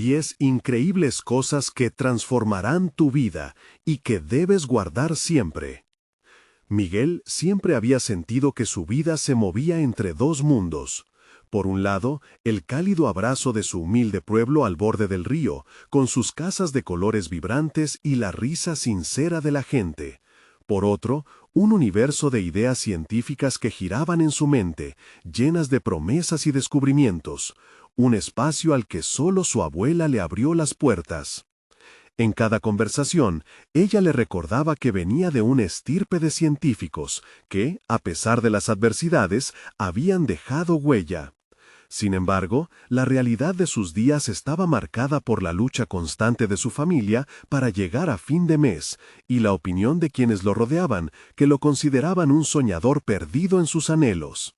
10 increíbles cosas que transformarán tu vida y que debes guardar siempre. Miguel siempre había sentido que su vida se movía entre dos mundos. Por un lado, el cálido abrazo de su humilde pueblo al borde del río, con sus casas de colores vibrantes y la risa sincera de la gente. Por otro, un universo de ideas científicas que giraban en su mente, llenas de promesas y descubrimientos, un espacio al que solo su abuela le abrió las puertas. En cada conversación, ella le recordaba que venía de una estirpe de científicos que, a pesar de las adversidades, habían dejado huella. Sin embargo, la realidad de sus días estaba marcada por la lucha constante de su familia para llegar a fin de mes, y la opinión de quienes lo rodeaban, que lo consideraban un soñador perdido en sus anhelos.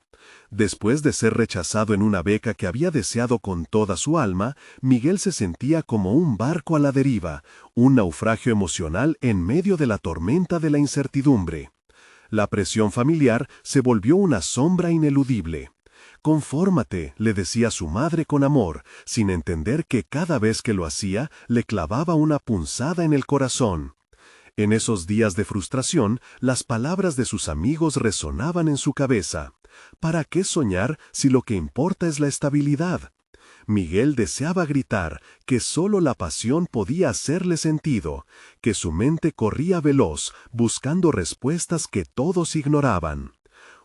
Después de ser rechazado en una beca que había deseado con toda su alma, Miguel se sentía como un barco a la deriva, un naufragio emocional en medio de la tormenta de la incertidumbre. La presión familiar se volvió una sombra ineludible. «Confórmate», le decía su madre con amor, sin entender que cada vez que lo hacía le clavaba una punzada en el corazón. En esos días de frustración, las palabras de sus amigos resonaban en su cabeza. ¿Para qué soñar si lo que importa es la estabilidad? Miguel deseaba gritar que solo la pasión podía hacerle sentido, que su mente corría veloz, buscando respuestas que todos ignoraban.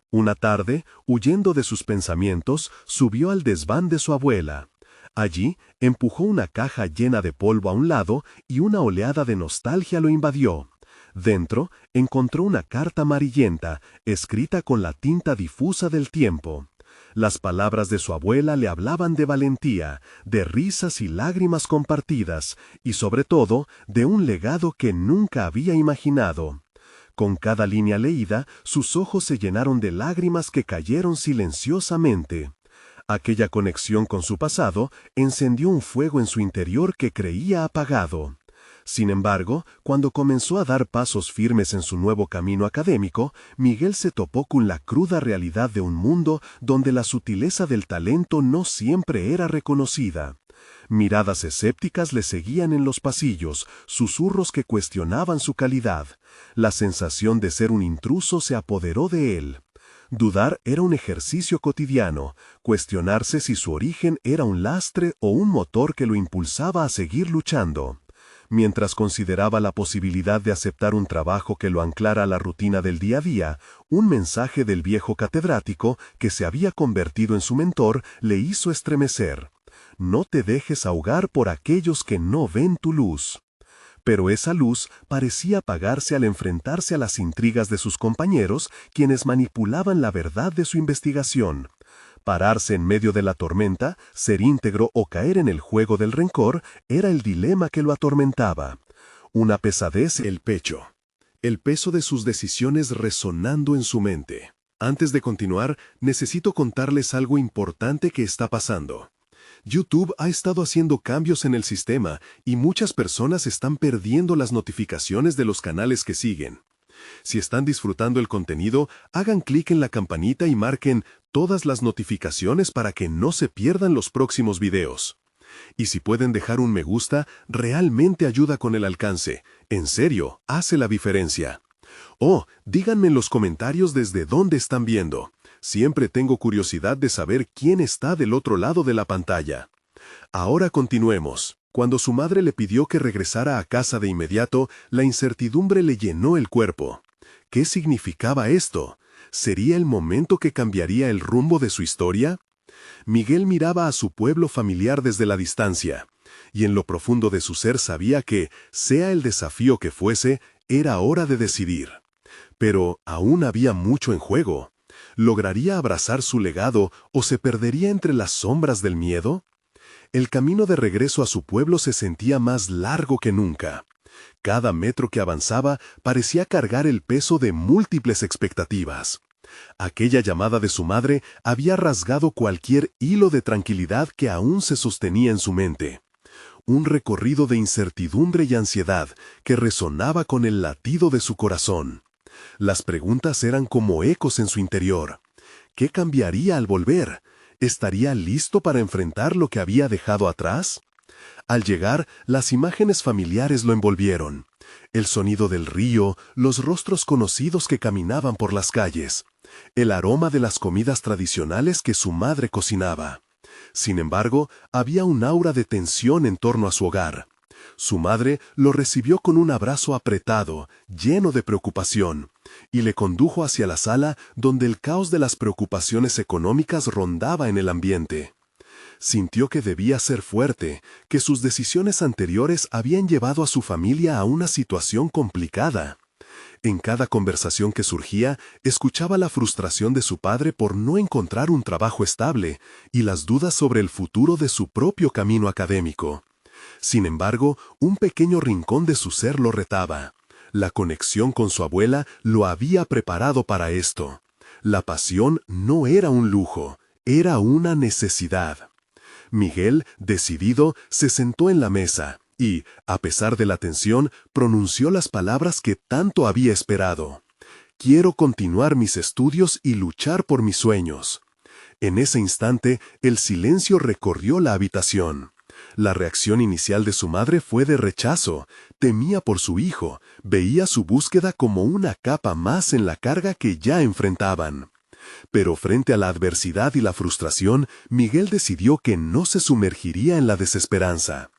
Una tarde, huyendo de sus pensamientos, subió al desván de su abuela. Allí, empujó una caja llena de polvo a un lado y una oleada de nostalgia lo invadió. Dentro, encontró una carta amarillenta, escrita con la tinta difusa del tiempo. Las palabras de su abuela le hablaban de valentía, de risas y lágrimas compartidas, y sobre todo, de un legado que nunca había imaginado. Con cada línea leída, sus ojos se llenaron de lágrimas que cayeron silenciosamente. Aquella conexión con su pasado encendió un fuego en su interior que creía apagado. Sin embargo, cuando comenzó a dar pasos firmes en su nuevo camino académico, Miguel se topó con la cruda realidad de un mundo donde la sutileza del talento no siempre era reconocida. Miradas escépticas le seguían en los pasillos, susurros que cuestionaban su calidad. La sensación de ser un intruso se apoderó de él. Dudar era un ejercicio cotidiano, cuestionarse si su origen era un lastre o un motor que lo impulsaba a seguir luchando. Mientras consideraba la posibilidad de aceptar un trabajo que lo anclara a la rutina del día a día, un mensaje del viejo catedrático, que se había convertido en su mentor, le hizo estremecer. No te dejes ahogar por aquellos que no ven tu luz. Pero esa luz parecía apagarse al enfrentarse a las intrigas de sus compañeros, quienes manipulaban la verdad de su investigación. Pararse en medio de la tormenta, ser íntegro o caer en el juego del rencor, era el dilema que lo atormentaba. Una pesadez en el pecho. El peso de sus decisiones resonando en su mente. Antes de continuar, necesito contarles algo importante que está pasando. YouTube ha estado haciendo cambios en el sistema y muchas personas están perdiendo las notificaciones de los canales que siguen. Si están disfrutando el contenido, hagan clic en la campanita y marquen todas las notificaciones para que no se pierdan los próximos videos. Y si pueden dejar un me gusta, realmente ayuda con el alcance. En serio, hace la diferencia. Oh, díganme en los comentarios desde dónde están viendo. Siempre tengo curiosidad de saber quién está del otro lado de la pantalla. Ahora continuemos. Cuando su madre le pidió que regresara a casa de inmediato, la incertidumbre le llenó el cuerpo. ¿Qué significaba esto? ¿Sería el momento que cambiaría el rumbo de su historia? Miguel miraba a su pueblo familiar desde la distancia, y en lo profundo de su ser sabía que, sea el desafío que fuese, era hora de decidir. Pero aún había mucho en juego. ¿Lograría abrazar su legado o se perdería entre las sombras del miedo? El camino de regreso a su pueblo se sentía más largo que nunca. Cada metro que avanzaba parecía cargar el peso de múltiples expectativas. Aquella llamada de su madre había rasgado cualquier hilo de tranquilidad que aún se sostenía en su mente. Un recorrido de incertidumbre y ansiedad que resonaba con el latido de su corazón. Las preguntas eran como ecos en su interior. ¿Qué cambiaría al volver? ¿Estaría listo para enfrentar lo que había dejado atrás? Al llegar, las imágenes familiares lo envolvieron. El sonido del río, los rostros conocidos que caminaban por las calles, el aroma de las comidas tradicionales que su madre cocinaba. Sin embargo, había un aura de tensión en torno a su hogar. Su madre lo recibió con un abrazo apretado, lleno de preocupación, y le condujo hacia la sala donde el caos de las preocupaciones económicas rondaba en el ambiente. Sintió que debía ser fuerte, que sus decisiones anteriores habían llevado a su familia a una situación complicada. En cada conversación que surgía, escuchaba la frustración de su padre por no encontrar un trabajo estable y las dudas sobre el futuro de su propio camino académico. Sin embargo, un pequeño rincón de su ser lo retaba. La conexión con su abuela lo había preparado para esto. La pasión no era un lujo, era una necesidad. Miguel, decidido, se sentó en la mesa y, a pesar de la tensión, pronunció las palabras que tanto había esperado. Quiero continuar mis estudios y luchar por mis sueños. En ese instante, el silencio recorrió la habitación. La reacción inicial de su madre fue de rechazo. Temía por su hijo, veía su búsqueda como una capa más en la carga que ya enfrentaban. Pero frente a la adversidad y la frustración, Miguel decidió que no se sumergiría en la desesperanza.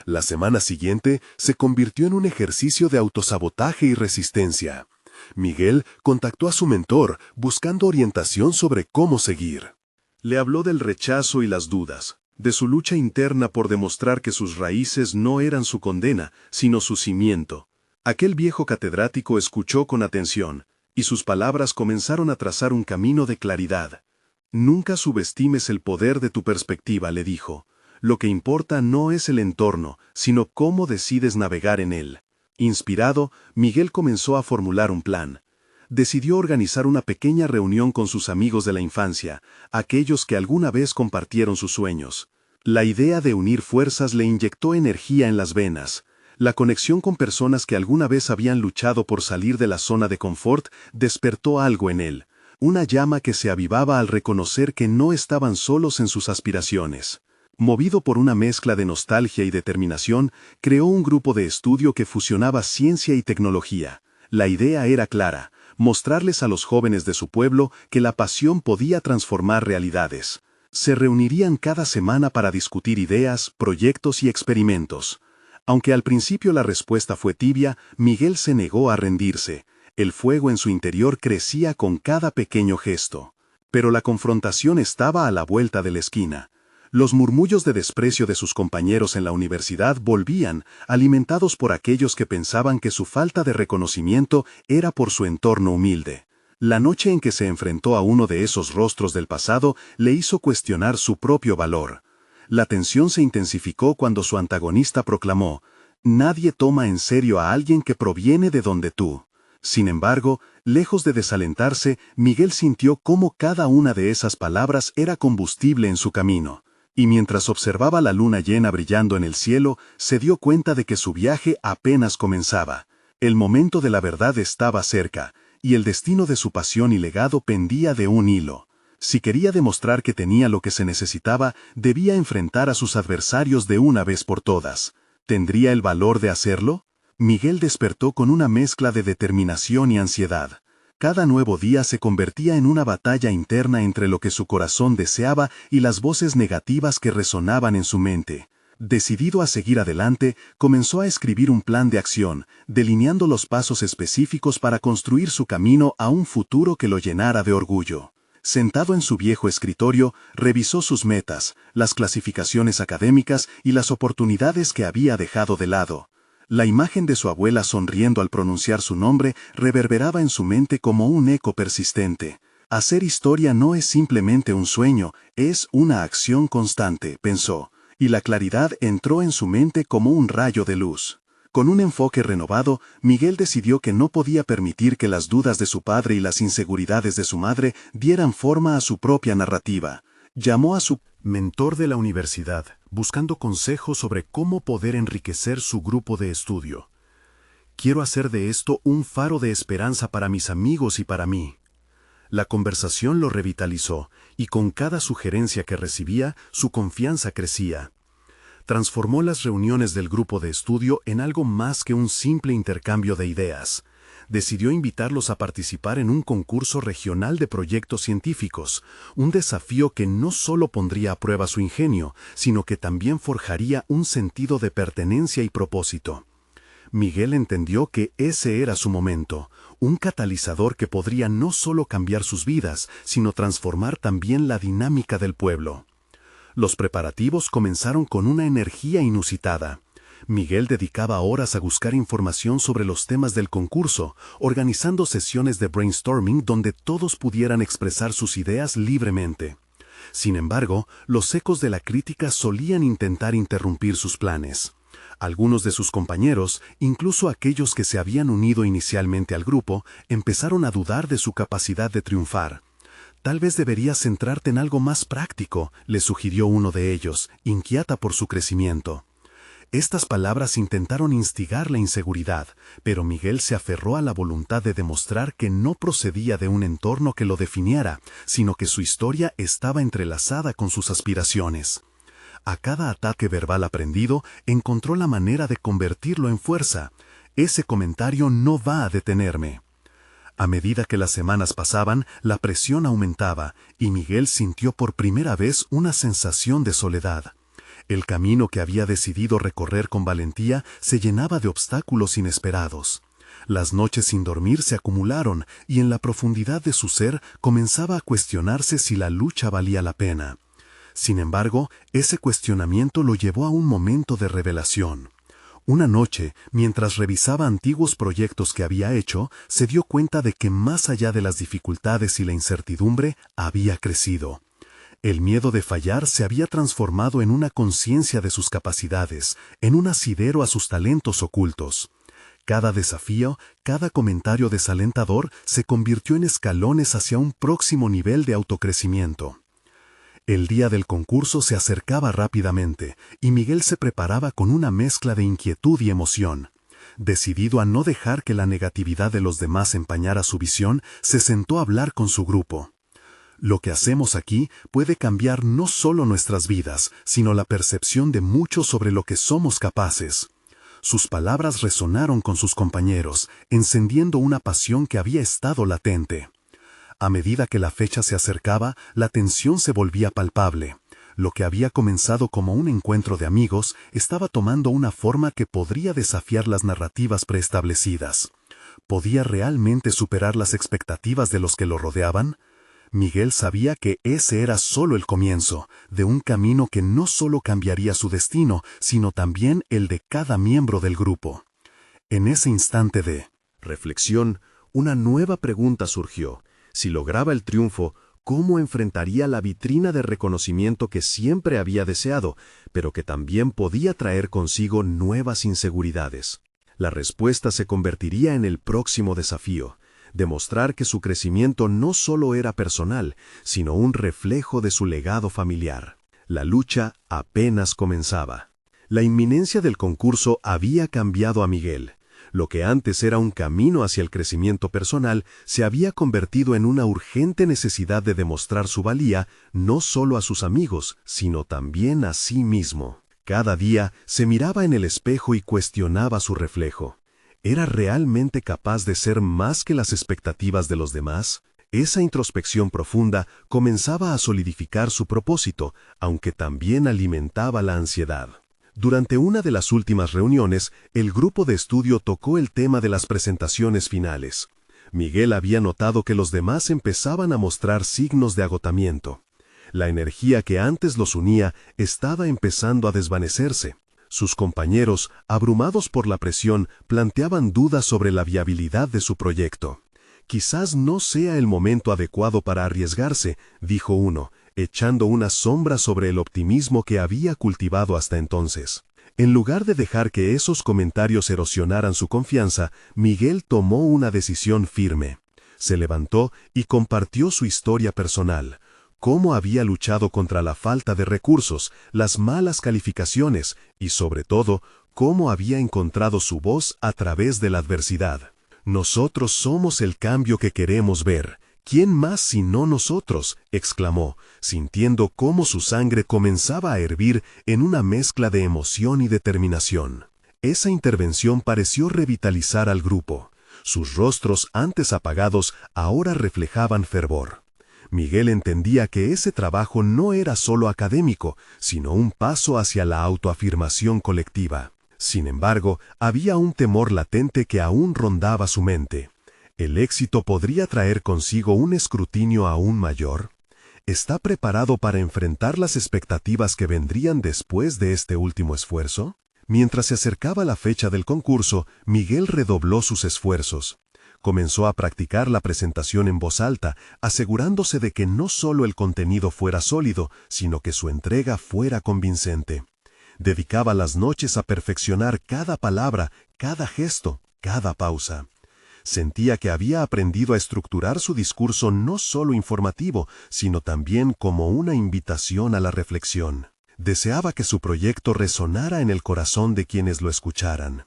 La semana siguiente se convirtió en un ejercicio de autosabotaje y resistencia. Miguel contactó a su mentor buscando orientación sobre cómo seguir. Le habló del rechazo y las dudas, de su lucha interna por demostrar que sus raíces no eran su condena, sino su cimiento. Aquel viejo catedrático escuchó con atención, y sus palabras comenzaron a trazar un camino de claridad. Nunca subestimes el poder de tu perspectiva, le dijo. Lo que importa no es el entorno, sino cómo decides navegar en él. Inspirado, Miguel comenzó a formular un plan. Decidió organizar una pequeña reunión con sus amigos de la infancia, aquellos que alguna vez compartieron sus sueños. La idea de unir fuerzas le inyectó energía en las venas. La conexión con personas que alguna vez habían luchado por salir de la zona de confort despertó algo en él, una llama que se avivaba al reconocer que no estaban solos en sus aspiraciones. Movido por una mezcla de nostalgia y determinación, creó un grupo de estudio que fusionaba ciencia y tecnología. La idea era clara: mostrarles a los jóvenes de su pueblo que la pasión podía transformar realidades. Se reunirían cada semana para discutir ideas, proyectos y experimentos. Aunque al principio la respuesta fue tibia, Miguel se negó a rendirse. El fuego en su interior crecía con cada pequeño gesto. Pero la confrontación estaba a la vuelta de la esquina. Los murmullos de desprecio de sus compañeros en la universidad volvían, alimentados por aquellos que pensaban que su falta de reconocimiento era por su entorno humilde. La noche en que se enfrentó a uno de esos rostros del pasado le hizo cuestionar su propio valor. La tensión se intensificó cuando su antagonista proclamó: «Nadie toma en serio a alguien que proviene de donde tú». Sin embargo, lejos de desalentarse, Miguel sintió cómo cada una de esas palabras era combustible en su camino. Y mientras observaba la luna llena brillando en el cielo, se dio cuenta de que su viaje apenas comenzaba. El momento de la verdad estaba cerca, y el destino de su pasión y legado pendía de un hilo. Si quería demostrar que tenía lo que se necesitaba, debía enfrentar a sus adversarios de una vez por todas. ¿Tendría el valor de hacerlo? Miguel despertó con una mezcla de determinación y ansiedad. Cada nuevo día se convertía en una batalla interna entre lo que su corazón deseaba y las voces negativas que resonaban en su mente. Decidido a seguir adelante, comenzó a escribir un plan de acción, delineando los pasos específicos para construir su camino a un futuro que lo llenara de orgullo. Sentado en su viejo escritorio, revisó sus metas, las clasificaciones académicas y las oportunidades que había dejado de lado. La imagen de su abuela sonriendo al pronunciar su nombre reverberaba en su mente como un eco persistente. Hacer historia no es simplemente un sueño, es una acción constante, pensó, y la claridad entró en su mente como un rayo de luz. Con un enfoque renovado, Miguel decidió que no podía permitir que las dudas de su padre y las inseguridades de su madre dieran forma a su propia narrativa. Llamó a su mentor de la universidad, buscando consejos sobre cómo poder enriquecer su grupo de estudio. Quiero hacer de esto un faro de esperanza para mis amigos y para mí. La conversación lo revitalizó, y con cada sugerencia que recibía, su confianza crecía. transformó las reuniones del grupo de estudio en algo más que un simple intercambio de ideas. Decidió invitarlos a participar en un concurso regional de proyectos científicos, un desafío que no solo pondría a prueba su ingenio, sino que también forjaría un sentido de pertenencia y propósito. Miguel entendió que ese era su momento, un catalizador que podría no solo cambiar sus vidas, sino transformar también la dinámica del pueblo. Los preparativos comenzaron con una energía inusitada. Miguel dedicaba horas a buscar información sobre los temas del concurso, organizando sesiones de brainstorming donde todos pudieran expresar sus ideas libremente. Sin embargo, los ecos de la crítica solían intentar interrumpir sus planes. Algunos de sus compañeros, incluso aquellos que se habían unido inicialmente al grupo, empezaron a dudar de su capacidad de triunfar. «Tal vez deberías centrarte en algo más práctico», le sugirió uno de ellos, inquieta por su crecimiento. Estas palabras intentaron instigar la inseguridad, pero Miguel se aferró a la voluntad de demostrar que no procedía de un entorno que lo definiera, sino que su historia estaba entrelazada con sus aspiraciones. A cada ataque verbal aprendido, encontró la manera de convertirlo en fuerza. «Ese comentario no va a detenerme». A medida que las semanas pasaban, la presión aumentaba, y Miguel sintió por primera vez una sensación de soledad. El camino que había decidido recorrer con valentía se llenaba de obstáculos inesperados. Las noches sin dormir se acumularon y en la profundidad de su ser comenzaba a cuestionarse si la lucha valía la pena. Sin embargo, ese cuestionamiento lo llevó a un momento de revelación. Una noche, mientras revisaba antiguos proyectos que había hecho, se dio cuenta de que más allá de las dificultades y la incertidumbre, había crecido. El miedo de fallar se había transformado en una conciencia de sus capacidades, en un asidero a sus talentos ocultos. Cada desafío, cada comentario desalentador se convirtió en escalones hacia un próximo nivel de autocrecimiento. El día del concurso se acercaba rápidamente, y Miguel se preparaba con una mezcla de inquietud y emoción. Decidido a no dejar que la negatividad de los demás empañara su visión, se sentó a hablar con su grupo. Lo que hacemos aquí puede cambiar no solo nuestras vidas, sino la percepción de muchos sobre lo que somos capaces. Sus palabras resonaron con sus compañeros, encendiendo una pasión que había estado latente. A medida que la fecha se acercaba, la tensión se volvía palpable. Lo que había comenzado como un encuentro de amigos estaba tomando una forma que podría desafiar las narrativas preestablecidas. ¿Podía realmente superar las expectativas de los que lo rodeaban? Miguel sabía que ese era solo el comienzo, de un camino que no solo cambiaría su destino, sino también el de cada miembro del grupo. En ese instante de reflexión, una nueva pregunta surgió. Si lograba el triunfo, ¿cómo enfrentaría la vitrina de reconocimiento que siempre había deseado, pero que también podía traer consigo nuevas inseguridades? La respuesta se convertiría en el próximo desafío. Demostrar que su crecimiento no solo era personal, sino un reflejo de su legado familiar. La lucha apenas comenzaba. La inminencia del concurso había cambiado a Miguel. Lo que antes era un camino hacia el crecimiento personal se había convertido en una urgente necesidad de demostrar su valía no solo a sus amigos, sino también a sí mismo. Cada día se miraba en el espejo y cuestionaba su reflejo. ¿Era realmente capaz de ser más que las expectativas de los demás? Esa introspección profunda comenzaba a solidificar su propósito, aunque también alimentaba la ansiedad. Durante una de las últimas reuniones, el grupo de estudio tocó el tema de las presentaciones finales. Miguel había notado que los demás empezaban a mostrar signos de agotamiento. La energía que antes los unía estaba empezando a desvanecerse. Sus compañeros, abrumados por la presión, planteaban dudas sobre la viabilidad de su proyecto. «Quizás no sea el momento adecuado para arriesgarse», dijo uno, echando una sombra sobre el optimismo que había cultivado hasta entonces. En lugar de dejar que esos comentarios erosionaran su confianza, Miguel tomó una decisión firme. Se levantó y compartió su historia personal. Cómo había luchado contra la falta de recursos, las malas calificaciones y, sobre todo, cómo había encontrado su voz a través de la adversidad. Nosotros somos el cambio que queremos ver. ¿Quién más sino nosotros?, exclamó, sintiendo cómo su sangre comenzaba a hervir en una mezcla de emoción y determinación. Esa intervención pareció revitalizar al grupo. Sus rostros, antes apagados, ahora reflejaban fervor. Miguel entendía que ese trabajo no era solo académico, sino un paso hacia la autoafirmación colectiva. Sin embargo, había un temor latente que aún rondaba su mente. ¿El éxito podría traer consigo un escrutinio aún mayor? ¿Está preparado para enfrentar las expectativas que vendrían después de este último esfuerzo? Mientras se acercaba la fecha del concurso, Miguel redobló sus esfuerzos. Comenzó a practicar la presentación en voz alta, asegurándose de que no solo el contenido fuera sólido, sino que su entrega fuera convincente. Dedicaba las noches a perfeccionar cada palabra, cada gesto, cada pausa. Sentía que había aprendido a estructurar su discurso no solo informativo, sino también como una invitación a la reflexión. Deseaba que su proyecto resonara en el corazón de quienes lo escucharan.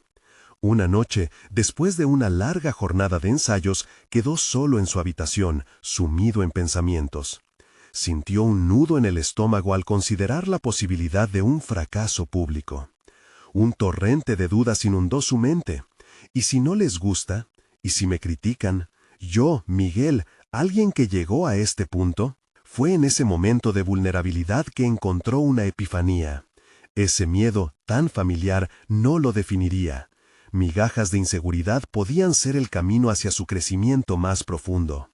Una noche, después de una larga jornada de ensayos, quedó solo en su habitación, sumido en pensamientos. Sintió un nudo en el estómago al considerar la posibilidad de un fracaso público. Un torrente de dudas inundó su mente. ¿Y si no les gusta? ¿Y si me critican? Yo, Miguel, alguien que llegó a este punto. Fue en ese momento de vulnerabilidad que encontró una epifanía. Ese miedo, tan familiar, no lo definiría. Migajas de inseguridad podían ser el camino hacia su crecimiento más profundo.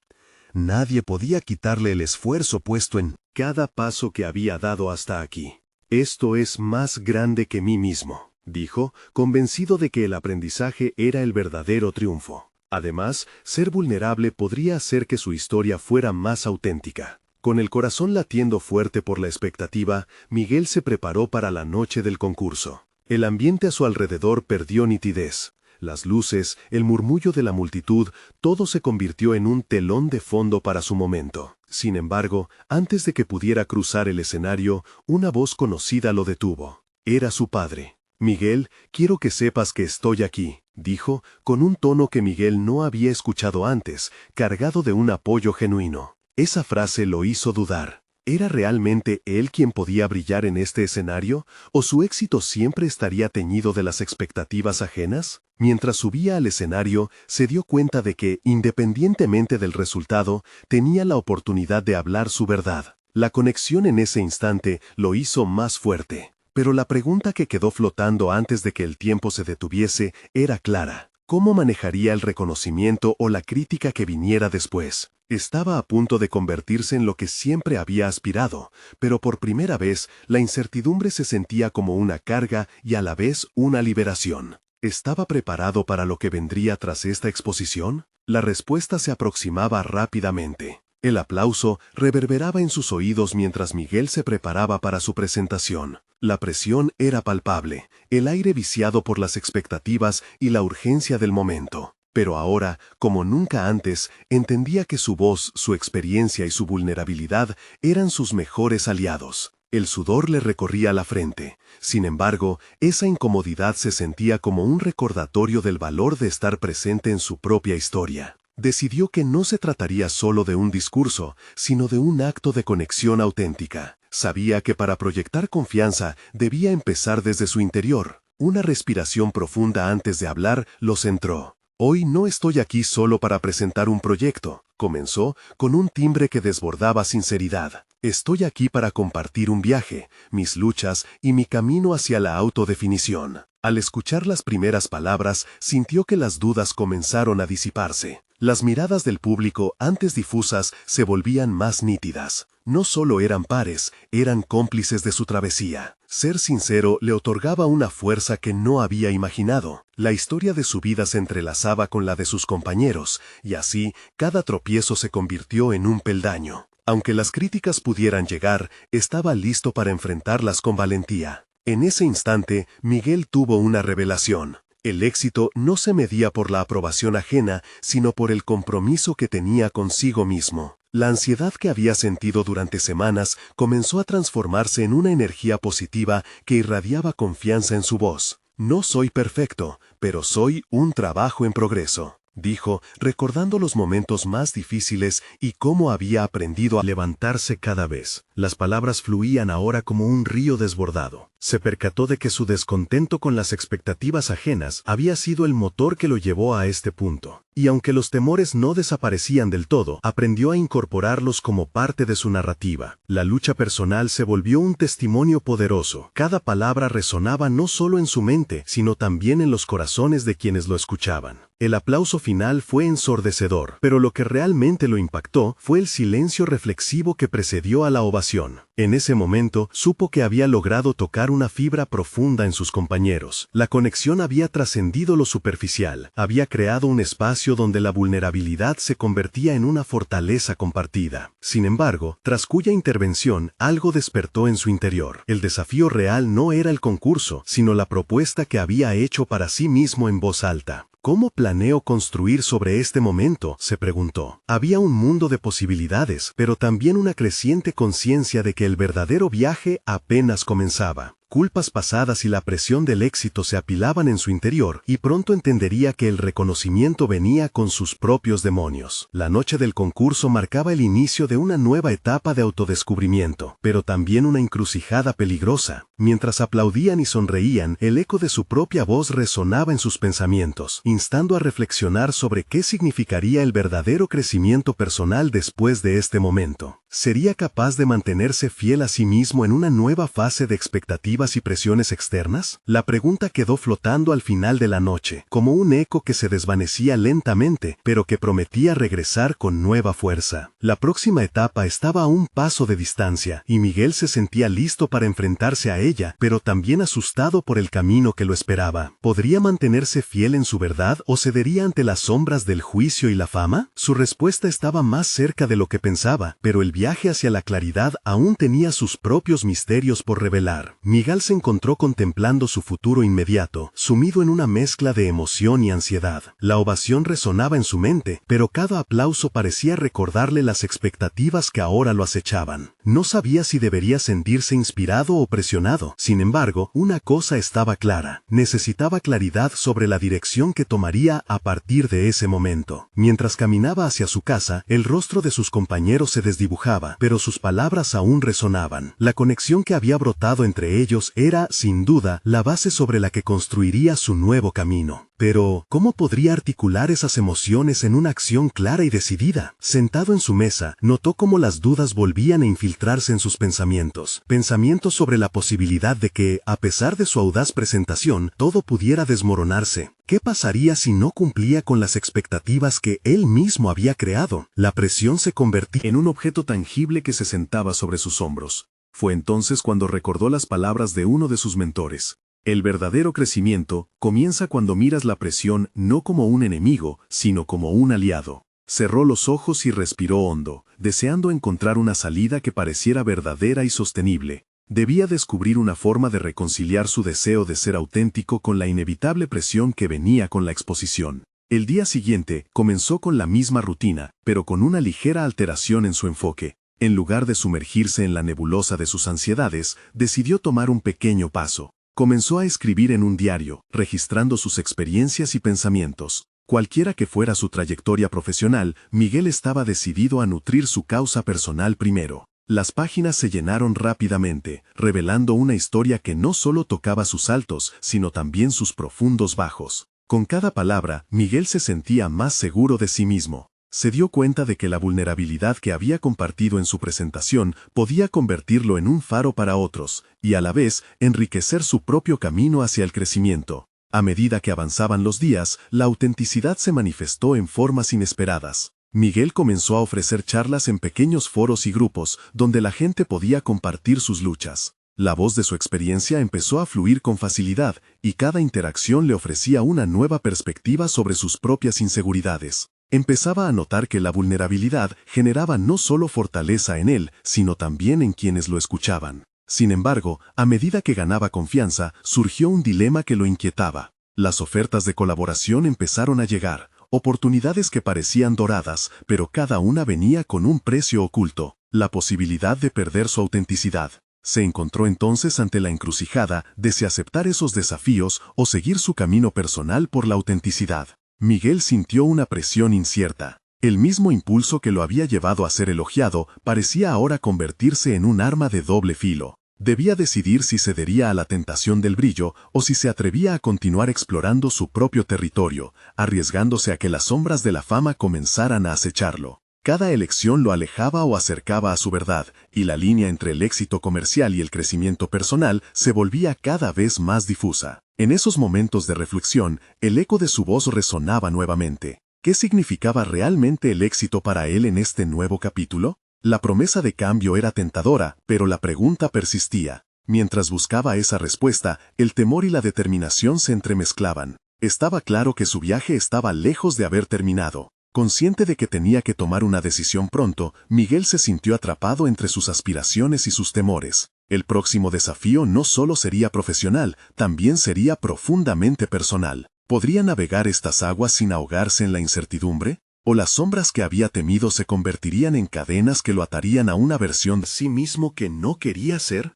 Nadie podía quitarle el esfuerzo puesto en cada paso que había dado hasta aquí. Esto es más grande que mí mismo, dijo, convencido de que el aprendizaje era el verdadero triunfo. Además, ser vulnerable podría hacer que su historia fuera más auténtica. Con el corazón latiendo fuerte por la expectativa, Miguel se preparó para la noche del concurso. El ambiente a su alrededor perdió nitidez. Las luces, el murmullo de la multitud, todo se convirtió en un telón de fondo para su momento. Sin embargo, antes de que pudiera cruzar el escenario, una voz conocida lo detuvo. Era su padre. «Miguel, quiero que sepas que estoy aquí», dijo, con un tono que Miguel no había escuchado antes, cargado de un apoyo genuino. Esa frase lo hizo dudar. ¿Era realmente él quien podía brillar en este escenario, o su éxito siempre estaría teñido de las expectativas ajenas? Mientras subía al escenario, se dio cuenta de que, independientemente del resultado, tenía la oportunidad de hablar su verdad. La conexión en ese instante lo hizo más fuerte. Pero la pregunta que quedó flotando antes de que el tiempo se detuviese era clara. ¿Cómo manejaría el reconocimiento o la crítica que viniera después? Estaba a punto de convertirse en lo que siempre había aspirado, pero por primera vez la incertidumbre se sentía como una carga y a la vez una liberación. ¿Estaba preparado para lo que vendría tras esta exposición? La respuesta se aproximaba rápidamente. El aplauso reverberaba en sus oídos mientras Miguel se preparaba para su presentación. La presión era palpable, el aire viciado por las expectativas y la urgencia del momento. Pero ahora, como nunca antes, entendía que su voz, su experiencia y su vulnerabilidad eran sus mejores aliados. El sudor le recorría la frente. Sin embargo, esa incomodidad se sentía como un recordatorio del valor de estar presente en su propia historia. Decidió que no se trataría solo de un discurso, sino de un acto de conexión auténtica. Sabía que para proyectar confianza debía empezar desde su interior. Una respiración profunda antes de hablar lo centró. «Hoy no estoy aquí solo para presentar un proyecto», comenzó con un timbre que desbordaba sinceridad. «Estoy aquí para compartir un viaje, mis luchas y mi camino hacia la autodefinición». Al escuchar las primeras palabras, sintió que las dudas comenzaron a disiparse. Las miradas del público, antes difusas, se volvían más nítidas. No solo eran pares, eran cómplices de su travesía. Ser sincero le otorgaba una fuerza que no había imaginado. La historia de su vida se entrelazaba con la de sus compañeros, y así, cada tropiezo se convirtió en un peldaño. Aunque las críticas pudieran llegar, estaba listo para enfrentarlas con valentía. En ese instante, Miguel tuvo una revelación. El éxito no se medía por la aprobación ajena, sino por el compromiso que tenía consigo mismo. La ansiedad que había sentido durante semanas comenzó a transformarse en una energía positiva que irradiaba confianza en su voz. «No soy perfecto, pero soy un trabajo en progreso», dijo, recordando los momentos más difíciles y cómo había aprendido a levantarse cada vez. Las palabras fluían ahora como un río desbordado. Se percató de que su descontento con las expectativas ajenas había sido el motor que lo llevó a este punto. Y aunque los temores no desaparecían del todo, aprendió a incorporarlos como parte de su narrativa. La lucha personal se volvió un testimonio poderoso. Cada palabra resonaba no solo en su mente, sino también en los corazones de quienes lo escuchaban. El aplauso final fue ensordecedor, pero lo que realmente lo impactó fue el silencio reflexivo que precedió a la ovación. En ese momento, supo que había logrado tocar una fibra profunda en sus compañeros. La conexión había trascendido lo superficial, había creado un espacio donde la vulnerabilidad se convertía en una fortaleza compartida. Sin embargo, tras cuya intervención, algo despertó en su interior. El desafío real no era el concurso, sino la propuesta que había hecho para sí mismo en voz alta. ¿Cómo planeo construir sobre este momento?, se preguntó. Había un mundo de posibilidades, pero también una creciente conciencia de que el verdadero viaje apenas comenzaba. Culpas pasadas y la presión del éxito se apilaban en su interior, y pronto entendería que el reconocimiento venía con sus propios demonios. La noche del concurso marcaba el inicio de una nueva etapa de autodescubrimiento, pero también una encrucijada peligrosa. Mientras aplaudían y sonreían, el eco de su propia voz resonaba en sus pensamientos, instando a reflexionar sobre qué significaría el verdadero crecimiento personal después de este momento. ¿Sería capaz de mantenerse fiel a sí mismo en una nueva fase de expectativas y presiones externas? La pregunta quedó flotando al final de la noche, como un eco que se desvanecía lentamente, pero que prometía regresar con nueva fuerza. La próxima etapa estaba a un paso de distancia, y Miguel se sentía listo para enfrentarse a ella, pero también asustado por el camino que lo esperaba. ¿Podría mantenerse fiel en su verdad o cedería ante las sombras del juicio y la fama? Su respuesta estaba más cerca de lo que pensaba, pero el viaje hacia la claridad aún tenía sus propios misterios por revelar. Miguel se encontró contemplando su futuro inmediato, sumido en una mezcla de emoción y ansiedad. La ovación resonaba en su mente, pero cada aplauso parecía recordarle las expectativas que ahora lo acechaban. No sabía si debería sentirse inspirado o presionado. Sin embargo, una cosa estaba clara: necesitaba claridad sobre la dirección que tomaría a partir de ese momento. Mientras caminaba hacia su casa, el rostro de sus compañeros se desdibujaba, pero sus palabras aún resonaban. La conexión que había brotado entre ellos era, sin duda, la base sobre la que construiría su nuevo camino. Pero, ¿cómo podría articular esas emociones en una acción clara y decidida? Sentado en su mesa, notó cómo las dudas volvían a infiltrarse en sus pensamientos. Pensamientos sobre la posibilidad de que, a pesar de su audaz presentación, todo pudiera desmoronarse. ¿Qué pasaría si no cumplía con las expectativas que él mismo había creado? La presión se convertía en un objeto tangible que se sentaba sobre sus hombros. Fue entonces cuando recordó las palabras de uno de sus mentores. El verdadero crecimiento comienza cuando miras la presión no como un enemigo, sino como un aliado. Cerró los ojos y respiró hondo, deseando encontrar una salida que pareciera verdadera y sostenible. Debía descubrir una forma de reconciliar su deseo de ser auténtico con la inevitable presión que venía con la exposición. El día siguiente comenzó con la misma rutina, pero con una ligera alteración en su enfoque. En lugar de sumergirse en la nebulosa de sus ansiedades, decidió tomar un pequeño paso. Comenzó a escribir en un diario, registrando sus experiencias y pensamientos. Cualquiera que fuera su trayectoria profesional, Miguel estaba decidido a nutrir su causa personal primero. Las páginas se llenaron rápidamente, revelando una historia que no solo tocaba sus altos, sino también sus profundos bajos. Con cada palabra, Miguel se sentía más seguro de sí mismo. Se dio cuenta de que la vulnerabilidad que había compartido en su presentación podía convertirlo en un faro para otros, y a la vez enriquecer su propio camino hacia el crecimiento. A medida que avanzaban los días, la autenticidad se manifestó en formas inesperadas. Miguel comenzó a ofrecer charlas en pequeños foros y grupos, donde la gente podía compartir sus luchas. La voz de su experiencia empezó a fluir con facilidad, y cada interacción le ofrecía una nueva perspectiva sobre sus propias inseguridades. Empezaba a notar que la vulnerabilidad generaba no solo fortaleza en él, sino también en quienes lo escuchaban. Sin embargo, a medida que ganaba confianza, surgió un dilema que lo inquietaba. Las ofertas de colaboración empezaron a llegar, oportunidades que parecían doradas, pero cada una venía con un precio oculto: la posibilidad de perder su autenticidad. Se encontró entonces ante la encrucijada de si aceptar esos desafíos o seguir su camino personal por la autenticidad. Miguel sintió una presión incierta. El mismo impulso que lo había llevado a ser elogiado parecía ahora convertirse en un arma de doble filo. Debía decidir si cedería a la tentación del brillo o si se atrevía a continuar explorando su propio territorio, arriesgándose a que las sombras de la fama comenzaran a acecharlo. Cada elección lo alejaba o acercaba a su verdad, y la línea entre el éxito comercial y el crecimiento personal se volvía cada vez más difusa. En esos momentos de reflexión, el eco de su voz resonaba nuevamente. ¿Qué significaba realmente el éxito para él en este nuevo capítulo? La promesa de cambio era tentadora, pero la pregunta persistía. Mientras buscaba esa respuesta, el temor y la determinación se entremezclaban. Estaba claro que su viaje estaba lejos de haber terminado. Consciente de que tenía que tomar una decisión pronto, Miguel se sintió atrapado entre sus aspiraciones y sus temores. El próximo desafío no solo sería profesional, también sería profundamente personal. ¿Podría navegar estas aguas sin ahogarse en la incertidumbre? ¿O las sombras que había temido se convertirían en cadenas que lo atarían a una versión de sí mismo que no quería ser?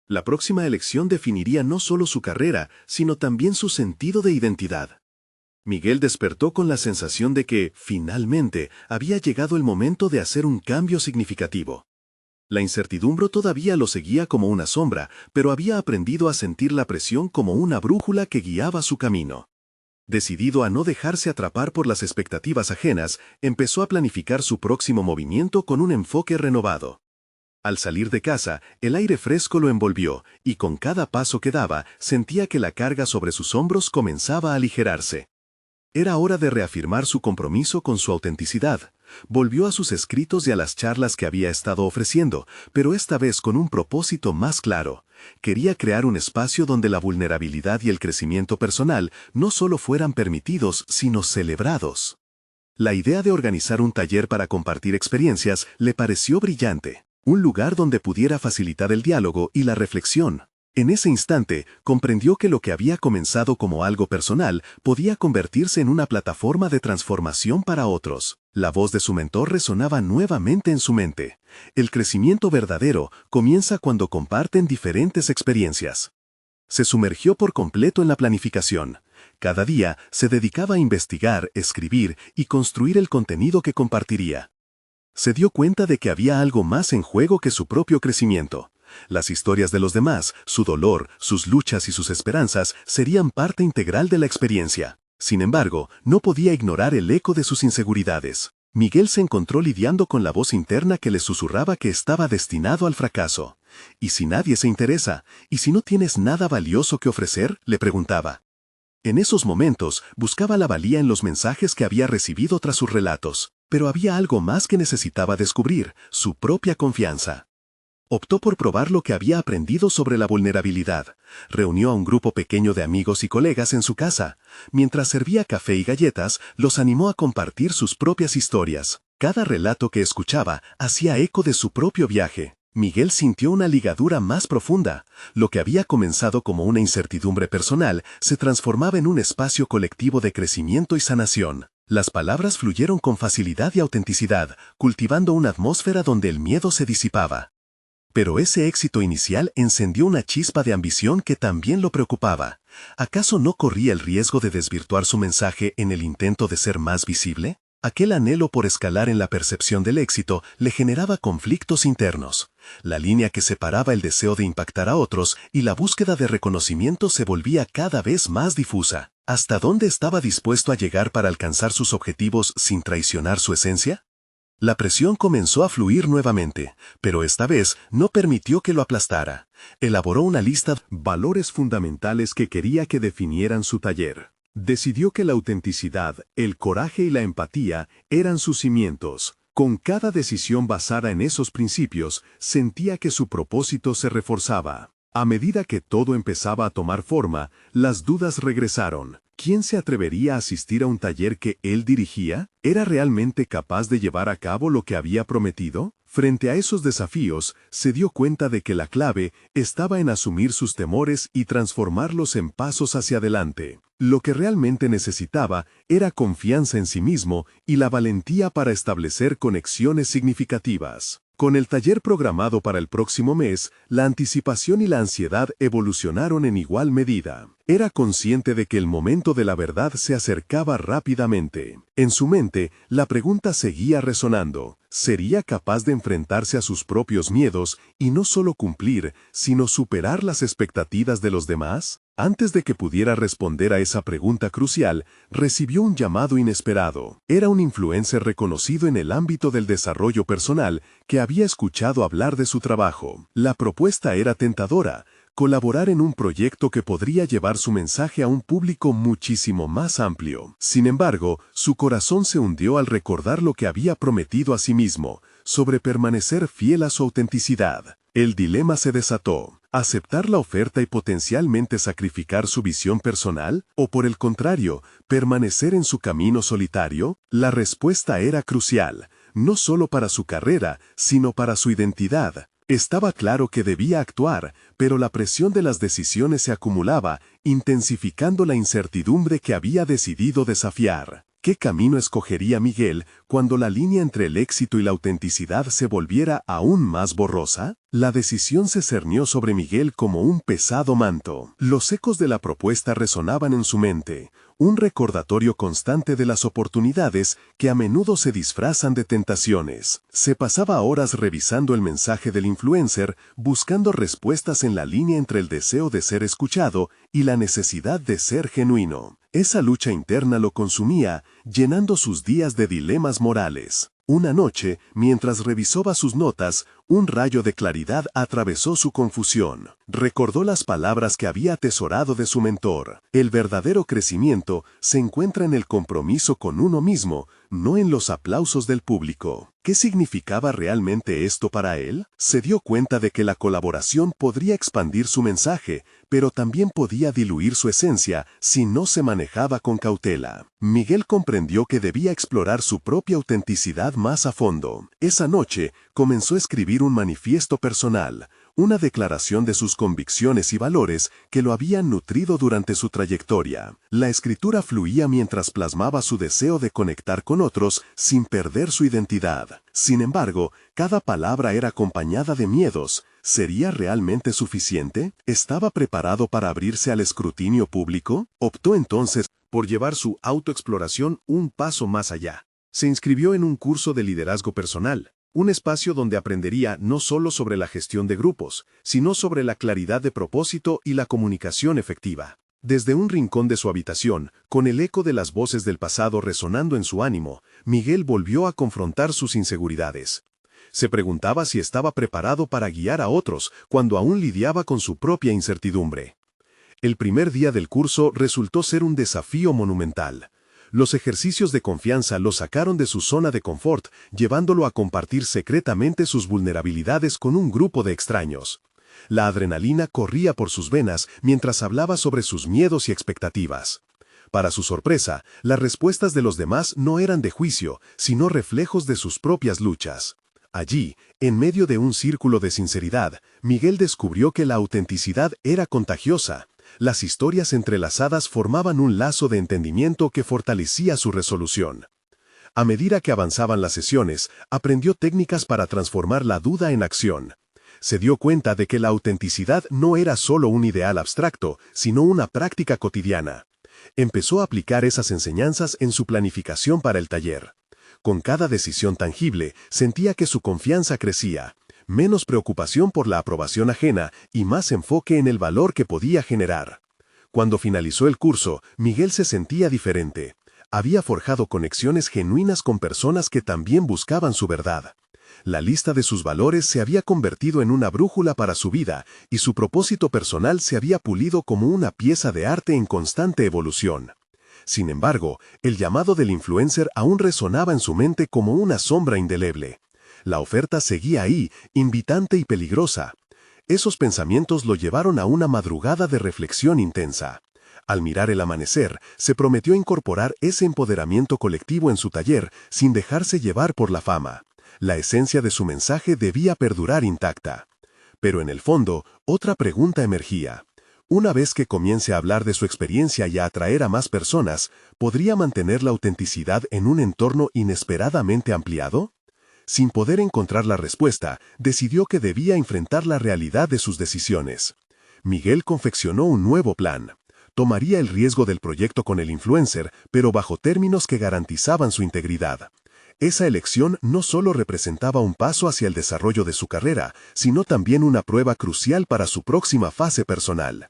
La próxima elección definiría no solo su carrera, sino también su sentido de identidad. Miguel despertó con la sensación de que, finalmente, había llegado el momento de hacer un cambio significativo. La incertidumbre todavía lo seguía como una sombra, pero había aprendido a sentir la presión como una brújula que guiaba su camino. Decidido a no dejarse atrapar por las expectativas ajenas, empezó a planificar su próximo movimiento con un enfoque renovado. Al salir de casa, el aire fresco lo envolvió, y con cada paso que daba, sentía que la carga sobre sus hombros comenzaba a aligerarse. Era hora de reafirmar su compromiso con su autenticidad. Volvió a sus escritos y a las charlas que había estado ofreciendo, pero esta vez con un propósito más claro. Quería crear un espacio donde la vulnerabilidad y el crecimiento personal no solo fueran permitidos, sino celebrados. La idea de organizar un taller para compartir experiencias le pareció brillante, un lugar donde pudiera facilitar el diálogo y la reflexión. En ese instante, comprendió que lo que había comenzado como algo personal podía convertirse en una plataforma de transformación para otros. La voz de su mentor resonaba nuevamente en su mente. El crecimiento verdadero comienza cuando comparten diferentes experiencias. Se sumergió por completo en la planificación. Cada día se dedicaba a investigar, escribir y construir el contenido que compartiría. Se dio cuenta de que había algo más en juego que su propio crecimiento. Las historias de los demás, su dolor, sus luchas y sus esperanzas serían parte integral de la experiencia. Sin embargo, no podía ignorar el eco de sus inseguridades. Miguel se encontró lidiando con la voz interna que le susurraba que estaba destinado al fracaso. ¿Y si nadie se interesa? ¿Y si no tienes nada valioso que ofrecer?, le preguntaba. En esos momentos, buscaba la valía en los mensajes que había recibido tras sus relatos. Pero había algo más que necesitaba descubrir: su propia confianza. Optó por probar lo que había aprendido sobre la vulnerabilidad. Reunió a un grupo pequeño de amigos y colegas en su casa. Mientras servía café y galletas, los animó a compartir sus propias historias. Cada relato que escuchaba hacía eco de su propio viaje. Miguel sintió una ligadura más profunda. Lo que había comenzado como una incertidumbre personal se transformaba en un espacio colectivo de crecimiento y sanación. Las palabras fluyeron con facilidad y autenticidad, cultivando una atmósfera donde el miedo se disipaba. Pero ese éxito inicial encendió una chispa de ambición que también lo preocupaba. ¿Acaso no corría el riesgo de desvirtuar su mensaje en el intento de ser más visible? Aquel anhelo por escalar en la percepción del éxito le generaba conflictos internos. La línea que separaba el deseo de impactar a otros y la búsqueda de reconocimiento se volvía cada vez más difusa. ¿Hasta dónde estaba dispuesto a llegar para alcanzar sus objetivos sin traicionar su esencia? La presión comenzó a fluir nuevamente, pero esta vez no permitió que lo aplastara. Elaboró una lista de valores fundamentales que quería que definieran su taller. Decidió que la autenticidad, el coraje y la empatía eran sus cimientos. Con cada decisión basada en esos principios, sentía que su propósito se reforzaba. A medida que todo empezaba a tomar forma, las dudas regresaron. ¿Quién se atrevería a asistir a un taller que él dirigía? ¿Era realmente capaz de llevar a cabo lo que había prometido? Frente a esos desafíos, se dio cuenta de que la clave estaba en asumir sus temores y transformarlos en pasos hacia adelante. Lo que realmente necesitaba era confianza en sí mismo y la valentía para establecer conexiones significativas. Con el taller programado para el próximo mes, la anticipación y la ansiedad evolucionaron en igual medida. Era consciente de que el momento de la verdad se acercaba rápidamente. En su mente, la pregunta seguía resonando. ¿Sería capaz de enfrentarse a sus propios miedos y no solo cumplir, sino superar las expectativas de los demás? Antes de que pudiera responder a esa pregunta crucial, recibió un llamado inesperado. Era un influencer reconocido en el ámbito del desarrollo personal que había escuchado hablar de su trabajo. La propuesta era tentadora: colaborar en un proyecto que podría llevar su mensaje a un público muchísimo más amplio. Sin embargo, su corazón se hundió al recordar lo que había prometido a sí mismo, sobre permanecer fiel a su autenticidad. El dilema se desató: ¿aceptar la oferta y potencialmente sacrificar su visión personal? ¿O por el contrario, permanecer en su camino solitario? La respuesta era crucial, no solo para su carrera, sino para su identidad. Estaba claro que debía actuar, pero la presión de las decisiones se acumulaba, intensificando la incertidumbre que había decidido desafiar. ¿Qué camino escogería Miguel cuando la línea entre el éxito y la autenticidad se volviera aún más borrosa? La decisión se cernió sobre Miguel como un pesado manto. Los ecos de la propuesta resonaban en su mente, un recordatorio constante de las oportunidades que a menudo se disfrazan de tentaciones. Se pasaba horas revisando el mensaje del influencer, buscando respuestas en la línea entre el deseo de ser escuchado y la necesidad de ser genuino. Esa lucha interna lo consumía, llenando sus días de dilemas morales. Una noche, mientras revisaba sus notas, un rayo de claridad atravesó su confusión. Recordó las palabras que había atesorado de su mentor: el verdadero crecimiento se encuentra en el compromiso con uno mismo, no en los aplausos del público. ¿Qué significaba realmente esto para él? Se dio cuenta de que la colaboración podría expandir su mensaje, pero también podía diluir su esencia si no se manejaba con cautela. Miguel comprendió que debía explorar su propia autenticidad más a fondo. Esa noche, comenzó a escribir un manifiesto personal, una declaración de sus convicciones y valores que lo habían nutrido durante su trayectoria. La escritura fluía mientras plasmaba su deseo de conectar con otros sin perder su identidad. Sin embargo, cada palabra era acompañada de miedos. ¿Sería realmente suficiente? ¿Estaba preparado para abrirse al escrutinio público? Optó entonces por llevar su autoexploración un paso más allá. Se inscribió en un curso de liderazgo personal, un espacio donde aprendería no solo sobre la gestión de grupos, sino sobre la claridad de propósito y la comunicación efectiva. Desde un rincón de su habitación, con el eco de las voces del pasado resonando en su ánimo, Miguel volvió a confrontar sus inseguridades. Se preguntaba si estaba preparado para guiar a otros cuando aún lidiaba con su propia incertidumbre. El primer día del curso resultó ser un desafío monumental. Los ejercicios de confianza lo sacaron de su zona de confort, llevándolo a compartir secretamente sus vulnerabilidades con un grupo de extraños. La adrenalina corría por sus venas mientras hablaba sobre sus miedos y expectativas. Para su sorpresa, las respuestas de los demás no eran de juicio, sino reflejos de sus propias luchas. Allí, en medio de un círculo de sinceridad, Miguel descubrió que la autenticidad era contagiosa. Las historias entrelazadas formaban un lazo de entendimiento que fortalecía su resolución. A medida que avanzaban las sesiones, aprendió técnicas para transformar la duda en acción. Se dio cuenta de que la autenticidad no era solo un ideal abstracto, sino una práctica cotidiana. Empezó a aplicar esas enseñanzas en su planificación para el taller. Con cada decisión tangible, sentía que su confianza crecía. Menos preocupación por la aprobación ajena y más enfoque en el valor que podía generar. Cuando finalizó el curso, Miguel se sentía diferente. Había forjado conexiones genuinas con personas que también buscaban su verdad. La lista de sus valores se había convertido en una brújula para su vida y su propósito personal se había pulido como una pieza de arte en constante evolución. Sin embargo, el llamado del influencer aún resonaba en su mente como una sombra indeleble. La oferta seguía ahí, invitante y peligrosa. Esos pensamientos lo llevaron a una madrugada de reflexión intensa. Al mirar el amanecer, se prometió incorporar ese empoderamiento colectivo en su taller sin dejarse llevar por la fama. La esencia de su mensaje debía perdurar intacta. Pero en el fondo, otra pregunta emergía. Una vez que comience a hablar de su experiencia y a atraer a más personas, ¿podría mantener la autenticidad en un entorno inesperadamente ampliado? Sin poder encontrar la respuesta, decidió que debía enfrentar la realidad de sus decisiones. Miguel confeccionó un nuevo plan. Tomaría el riesgo del proyecto con el influencer, pero bajo términos que garantizaban su integridad. Esa elección no solo representaba un paso hacia el desarrollo de su carrera, sino también una prueba crucial para su próxima fase personal.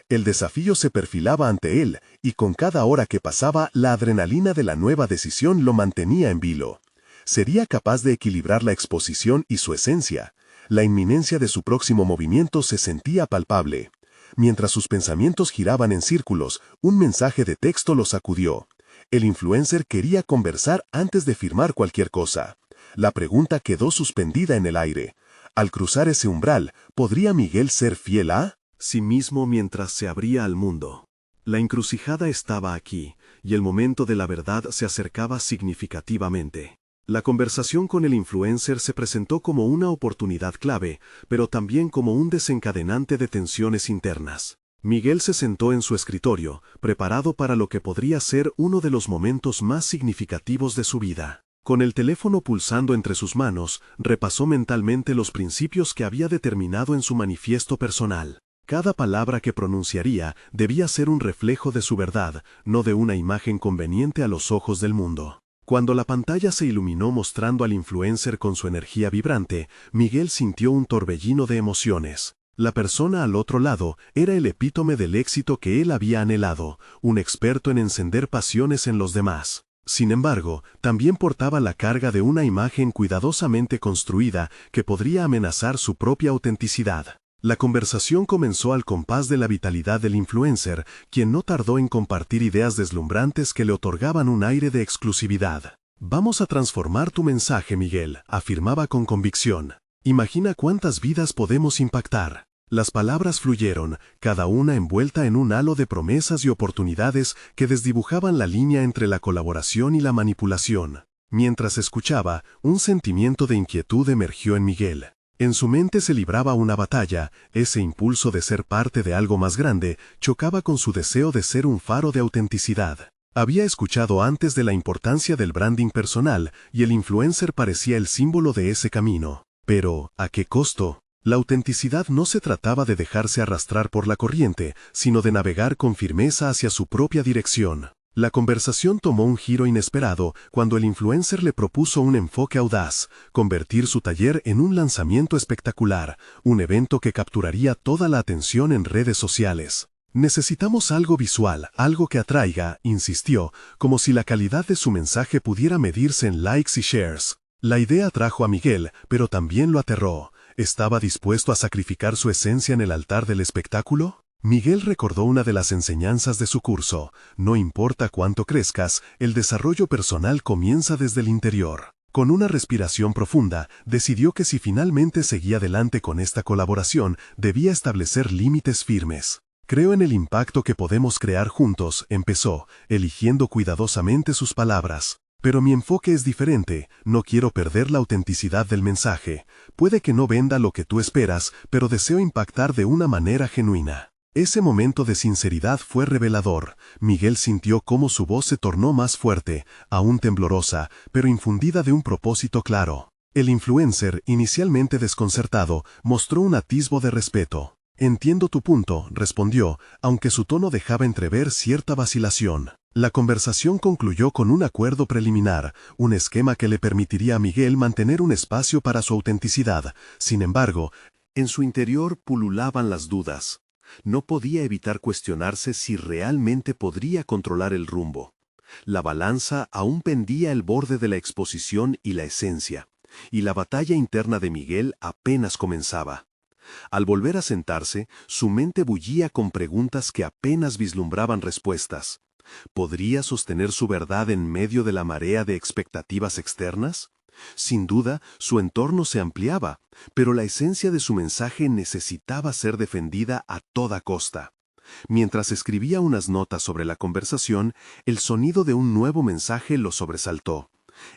El desafío se perfilaba ante él, y con cada hora que pasaba, la adrenalina de la nueva decisión lo mantenía en vilo. ¿Sería capaz de equilibrar la exposición y su esencia? La inminencia de su próximo movimiento se sentía palpable. Mientras sus pensamientos giraban en círculos, un mensaje de texto lo sacudió. El influencer quería conversar antes de firmar cualquier cosa. La pregunta quedó suspendida en el aire. Al cruzar ese umbral, ¿podría Miguel ser fiel a sí mismo mientras se abría al mundo? La encrucijada estaba aquí, y el momento de la verdad se acercaba significativamente. La conversación con el influencer se presentó como una oportunidad clave, pero también como un desencadenante de tensiones internas. Miguel se sentó en su escritorio, preparado para lo que podría ser uno de los momentos más significativos de su vida. Con el teléfono pulsando entre sus manos, repasó mentalmente los principios que había determinado en su manifiesto personal. Cada palabra que pronunciaría debía ser un reflejo de su verdad, no de una imagen conveniente a los ojos del mundo. Cuando la pantalla se iluminó mostrando al influencer con su energía vibrante, Miguel sintió un torbellino de emociones. La persona al otro lado era el epítome del éxito que él había anhelado, un experto en encender pasiones en los demás. Sin embargo, también portaba la carga de una imagen cuidadosamente construida que podría amenazar su propia autenticidad. La conversación comenzó al compás de la vitalidad del influencer, quien no tardó en compartir ideas deslumbrantes que le otorgaban un aire de exclusividad. «Vamos a transformar tu mensaje, Miguel», afirmaba con convicción. «Imagina cuántas vidas podemos impactar». Las palabras fluyeron, cada una envuelta en un halo de promesas y oportunidades que desdibujaban la línea entre la colaboración y la manipulación. Mientras escuchaba, un sentimiento de inquietud emergió en Miguel. En su mente se libraba una batalla, ese impulso de ser parte de algo más grande chocaba con su deseo de ser un faro de autenticidad. Había escuchado antes de la importancia del branding personal y el influencer parecía el símbolo de ese camino. Pero, ¿a qué costo? La autenticidad no se trataba de dejarse arrastrar por la corriente, sino de navegar con firmeza hacia su propia dirección. La conversación tomó un giro inesperado cuando el influencer le propuso un enfoque audaz, convertir su taller en un lanzamiento espectacular, un evento que capturaría toda la atención en redes sociales. «Necesitamos algo visual, algo que atraiga», insistió, como si la calidad de su mensaje pudiera medirse en likes y shares. La idea atrajo a Miguel, pero también lo aterró. ¿Estaba dispuesto a sacrificar su esencia en el altar del espectáculo? Miguel recordó una de las enseñanzas de su curso: no importa cuánto crezcas, el desarrollo personal comienza desde el interior. Con una respiración profunda, decidió que si finalmente seguía adelante con esta colaboración, debía establecer límites firmes. «Creo en el impacto que podemos crear juntos», empezó, eligiendo cuidadosamente sus palabras. «Pero mi enfoque es diferente, no quiero perder la autenticidad del mensaje. Puede que no venda lo que tú esperas, pero deseo impactar de una manera genuina». Ese momento de sinceridad fue revelador. Miguel sintió cómo su voz se tornó más fuerte, aún temblorosa, pero infundida de un propósito claro. El influencer, inicialmente desconcertado, mostró un atisbo de respeto. «Entiendo tu punto», respondió, aunque su tono dejaba entrever cierta vacilación. La conversación concluyó con un acuerdo preliminar, un esquema que le permitiría a Miguel mantener un espacio para su autenticidad. Sin embargo, en su interior pululaban las dudas. No podía evitar cuestionarse si realmente podría controlar el rumbo. La balanza aún pendía al borde de la exposición y la esencia, y la batalla interna de Miguel apenas comenzaba. Al volver a sentarse, su mente bullía con preguntas que apenas vislumbraban respuestas. ¿Podría sostener su verdad en medio de la marea de expectativas externas? Sin duda, su entorno se ampliaba, pero la esencia de su mensaje necesitaba ser defendida a toda costa. Mientras escribía unas notas sobre la conversación, el sonido de un nuevo mensaje lo sobresaltó.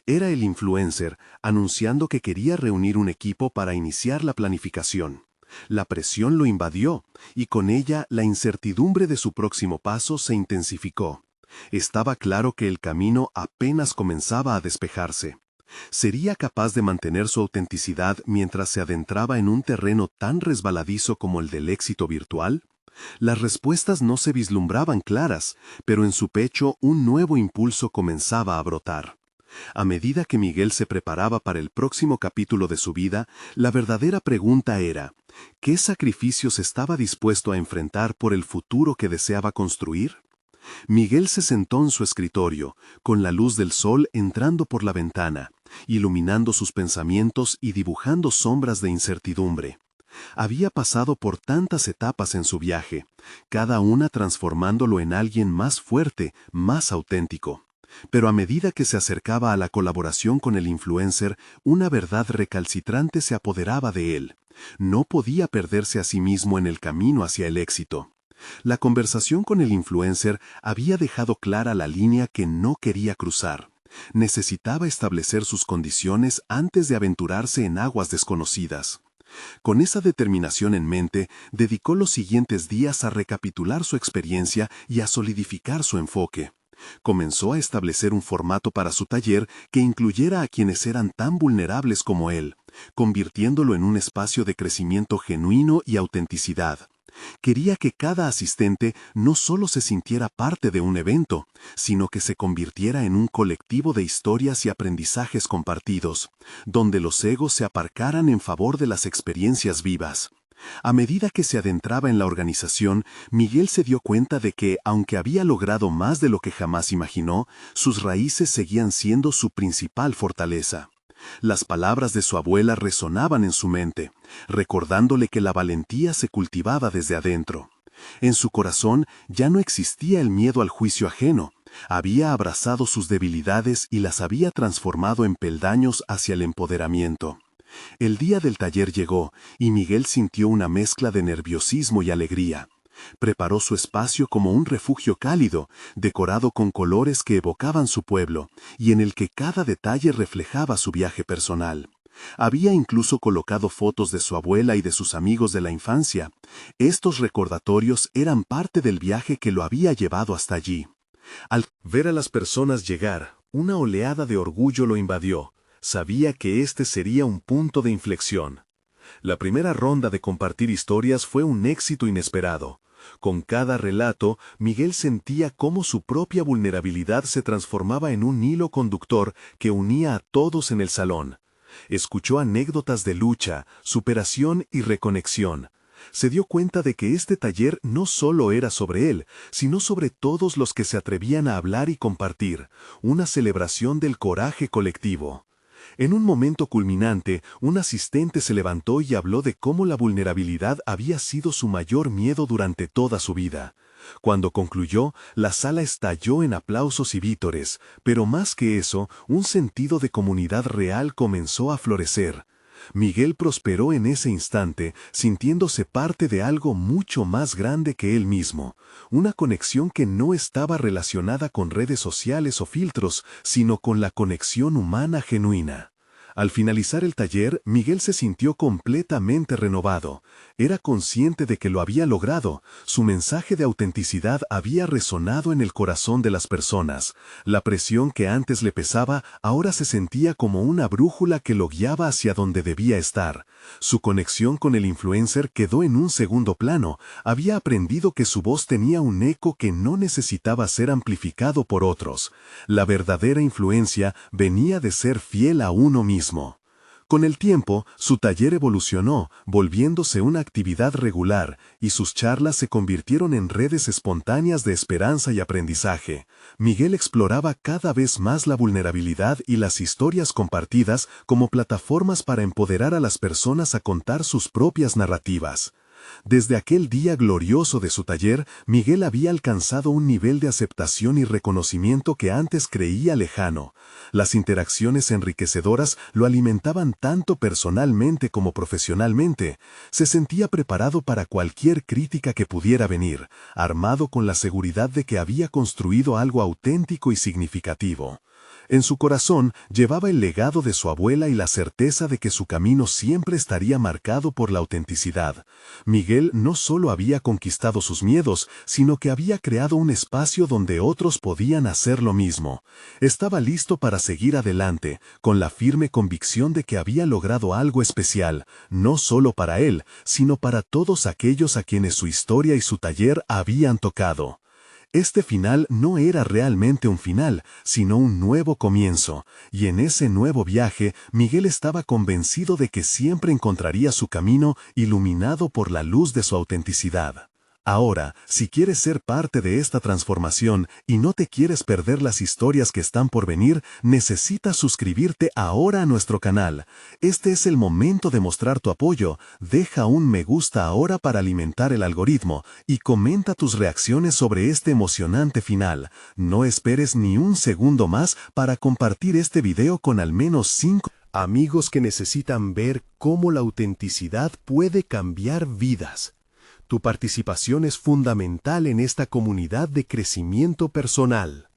Era el influencer, anunciando que quería reunir un equipo para iniciar la planificación. La presión lo invadió, y con ella la incertidumbre de su próximo paso se intensificó. Estaba claro que el camino apenas comenzaba a despejarse. ¿Sería capaz de mantener su autenticidad mientras se adentraba en un terreno tan resbaladizo como el del éxito virtual? Las respuestas no se vislumbraban claras, pero en su pecho un nuevo impulso comenzaba a brotar. A medida que Miguel se preparaba para el próximo capítulo de su vida, la verdadera pregunta era, ¿qué sacrificios estaba dispuesto a enfrentar por el futuro que deseaba construir? Miguel se sentó en su escritorio, con la luz del sol entrando por la ventana, iluminando sus pensamientos y dibujando sombras de incertidumbre. Había pasado por tantas etapas en su viaje, cada una transformándolo en alguien más fuerte, más auténtico. Pero a medida que se acercaba a la colaboración con el influencer, una verdad recalcitrante se apoderaba de él. No podía perderse a sí mismo en el camino hacia el éxito. La conversación con el influencer había dejado clara la línea que no quería cruzar. Necesitaba establecer sus condiciones antes de aventurarse en aguas desconocidas. Con esa determinación en mente, dedicó los siguientes días a recapitular su experiencia y a solidificar su enfoque. Comenzó a establecer un formato para su taller que incluyera a quienes eran tan vulnerables como él, convirtiéndolo en un espacio de crecimiento genuino y autenticidad. Quería que cada asistente no solo se sintiera parte de un evento, sino que se convirtiera en un colectivo de historias y aprendizajes compartidos, donde los egos se aparcaran en favor de las experiencias vivas. A medida que se adentraba en la organización, Miguel se dio cuenta de que, aunque había logrado más de lo que jamás imaginó, sus raíces seguían siendo su principal fortaleza. Las palabras de su abuela resonaban en su mente, recordándole que la valentía se cultivaba desde adentro. En su corazón ya no existía el miedo al juicio ajeno. Había abrazado sus debilidades y las había transformado en peldaños hacia el empoderamiento. El día del taller llegó, y Miguel sintió una mezcla de nerviosismo y alegría. Preparó su espacio como un refugio cálido, decorado con colores que evocaban su pueblo, y en el que cada detalle reflejaba su viaje personal. Había incluso colocado fotos de su abuela y de sus amigos de la infancia. Estos recordatorios eran parte del viaje que lo había llevado hasta allí. Al ver a las personas llegar, una oleada de orgullo lo invadió. Sabía que este sería un punto de inflexión. La primera ronda de compartir historias fue un éxito inesperado. Con cada relato, Miguel sentía cómo su propia vulnerabilidad se transformaba en un hilo conductor que unía a todos en el salón. Escuchó anécdotas de lucha, superación y reconexión. Se dio cuenta de que este taller no solo era sobre él, sino sobre todos los que se atrevían a hablar y compartir, una celebración del coraje colectivo. En un momento culminante, un asistente se levantó y habló de cómo la vulnerabilidad había sido su mayor miedo durante toda su vida. Cuando concluyó, la sala estalló en aplausos y vítores, pero más que eso, un sentido de comunidad real comenzó a florecer. Miguel prosperó en ese instante, sintiéndose parte de algo mucho más grande que él mismo, una conexión que no estaba relacionada con redes sociales o filtros, sino con la conexión humana genuina. Al finalizar el taller, Miguel se sintió completamente renovado. Era consciente de que lo había logrado. Su mensaje de autenticidad había resonado en el corazón de las personas. La presión que antes le pesaba ahora se sentía como una brújula que lo guiaba hacia donde debía estar. Su conexión con el influencer quedó en un segundo plano. Había aprendido que su voz tenía un eco que no necesitaba ser amplificado por otros. La verdadera influencia venía de ser fiel a uno mismo. Con el tiempo, su taller evolucionó, volviéndose una actividad regular, y sus charlas se convirtieron en redes espontáneas de esperanza y aprendizaje. Miguel exploraba cada vez más la vulnerabilidad y las historias compartidas como plataformas para empoderar a las personas a contar sus propias narrativas. Desde aquel día glorioso de su taller, Miguel había alcanzado un nivel de aceptación y reconocimiento que antes creía lejano. Las interacciones enriquecedoras lo alimentaban tanto personalmente como profesionalmente. Se sentía preparado para cualquier crítica que pudiera venir, armado con la seguridad de que había construido algo auténtico y significativo. En su corazón llevaba el legado de su abuela y la certeza de que su camino siempre estaría marcado por la autenticidad. Miguel no solo había conquistado sus miedos, sino que había creado un espacio donde otros podían hacer lo mismo. Estaba listo para seguir adelante, con la firme convicción de que había logrado algo especial, no solo para él, sino para todos aquellos a quienes su historia y su taller habían tocado. Este final no era realmente un final, sino un nuevo comienzo, y en ese nuevo viaje Miguel estaba convencido de que siempre encontraría su camino iluminado por la luz de su autenticidad. Ahora, si quieres ser parte de esta transformación y no te quieres perder las historias que están por venir, necesitas suscribirte ahora a nuestro canal. Este es el momento de mostrar tu apoyo. Deja un me gusta ahora para alimentar el algoritmo y comenta tus reacciones sobre este emocionante final. No esperes ni un segundo más para compartir este video con al menos 5 amigos que necesitan ver cómo la autenticidad puede cambiar vidas. Tu participación es fundamental en esta comunidad de crecimiento personal.